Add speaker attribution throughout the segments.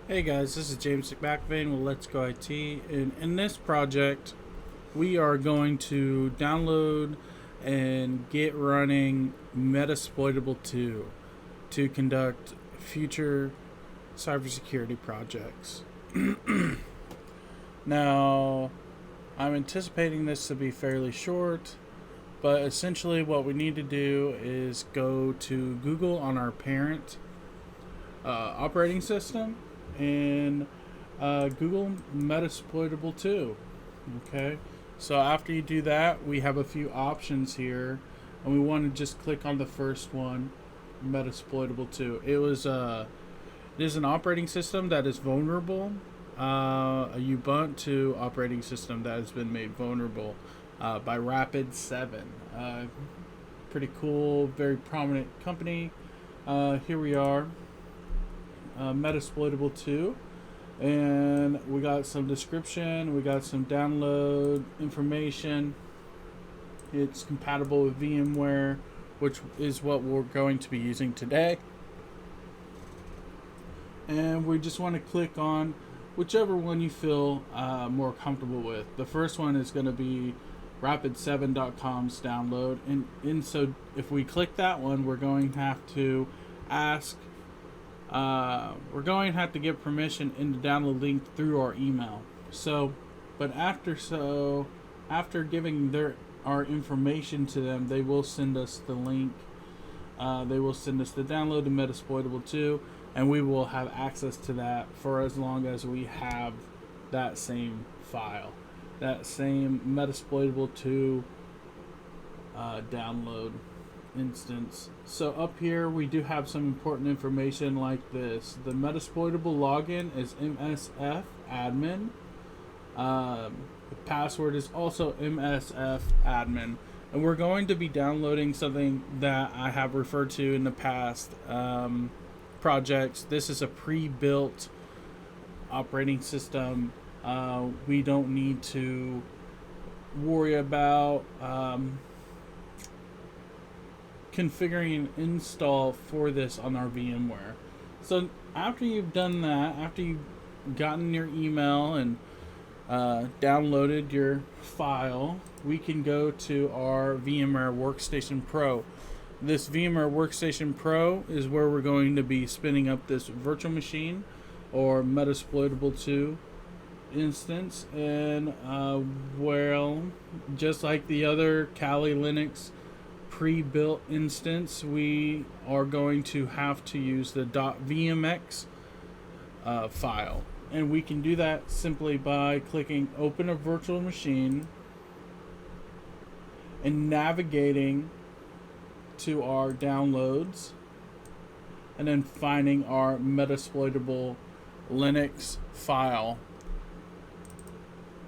Speaker 1: Hey guys, this is James McBackvein with Let's Go IT, and in this project, we are going to download and get running Metasploitable2 to conduct future cybersecurity projects. Now, I'm anticipating this to be fairly short, but essentially what we need to do is go to Google on our parent operating system and Google Metasploitable2. Okay, so after you do that, we have a few options here, and we want to just click on the first one, Metasploitable2. It is an operating system that is vulnerable, a Ubuntu operating system that has been made vulnerable by Rapid7. Pretty cool, very prominent company. Here we are, Metasploitable2, and we got some description, we got some download information. It's compatible with VMware, which is what we're going to be using today. And we just want to click on whichever one you feel more comfortable with. The first one is going to be rapid7.com's download, and so if we click that one, we're going to have to ask we're going to have to get permission in the download link through our email. But after giving our information to them, they will send us the link. They will send us the download to Metasploitable2, and we will have access to that for as long as we have that same file, that same Metasploitable2 download instance. So up here we do have some important information like this. The Metasploitable login is msfadmin. The password is also msfadmin. And we're going to be downloading something that I have referred to in the past projects. This is a pre-built operating system. We don't need to worry about configuring an install for this on our VMware. So after you've done that, after you've gotten your email and downloaded your file, we can go to our VMware Workstation Pro. This VMware Workstation Pro is where we're going to be spinning up this virtual machine or Metasploitable2 instance, and just like the other Kali Linux pre-built instance, we are going to have to use the .vmx file, and we can do that simply by clicking open a virtual machine and navigating to our downloads and then finding our Metasploitable Linux file,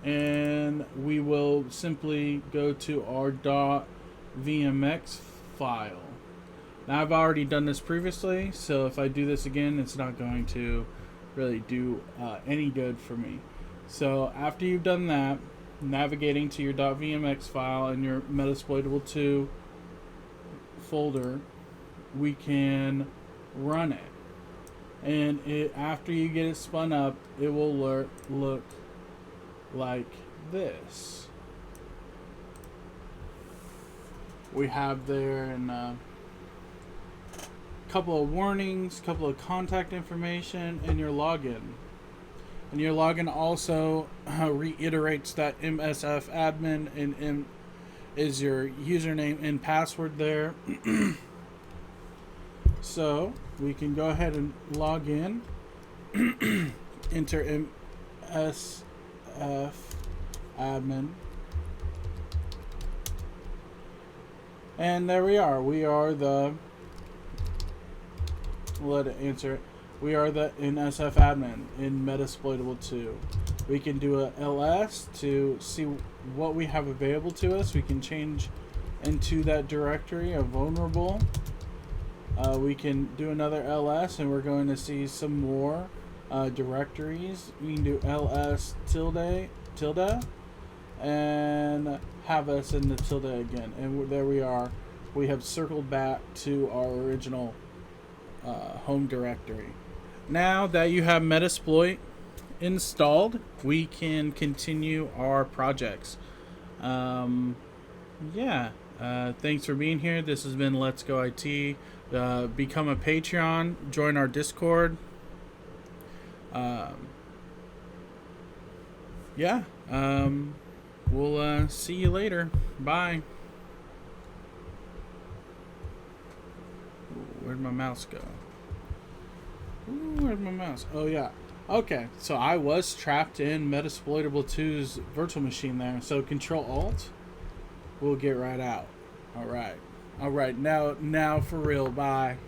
Speaker 1: and we will simply go to our .vmx file. Now I've already done this previously, so if I do this again, it's not going to really do any good for me. So after you've done that, navigating to your .vmx file in your Metasploitable2 folder, we can run it. And after you get it spun up, it will look like this. We have there a couple of warnings, couple of contact information, and your login. And your login also reiterates that msfadmin and is your username and password there. So we can go ahead and log in, enter msfadmin. And there we are. We are the We are the NSF admin in Metasploitable2. We can do a ls to see what we have available to us. We can change into that directory of vulnerable. We can do another ls, and we're going to see some more directories. We can do ls tilde and have us in the tilde again, and there we are. We have circled back to our original home directory. now that you have Metasploit installed, we can continue our projects. Yeah. Thanks for being here. This has been Let's Go IT. Become a Patreon. Join our Discord. Yeah. We'll see you later. Bye. Where'd my mouse go? Where'd my mouse? Oh, yeah. Okay, so I was trapped in Metasploitable2's virtual machine there. So Control-Alt, we'll get right out. All right. Now for real. Bye.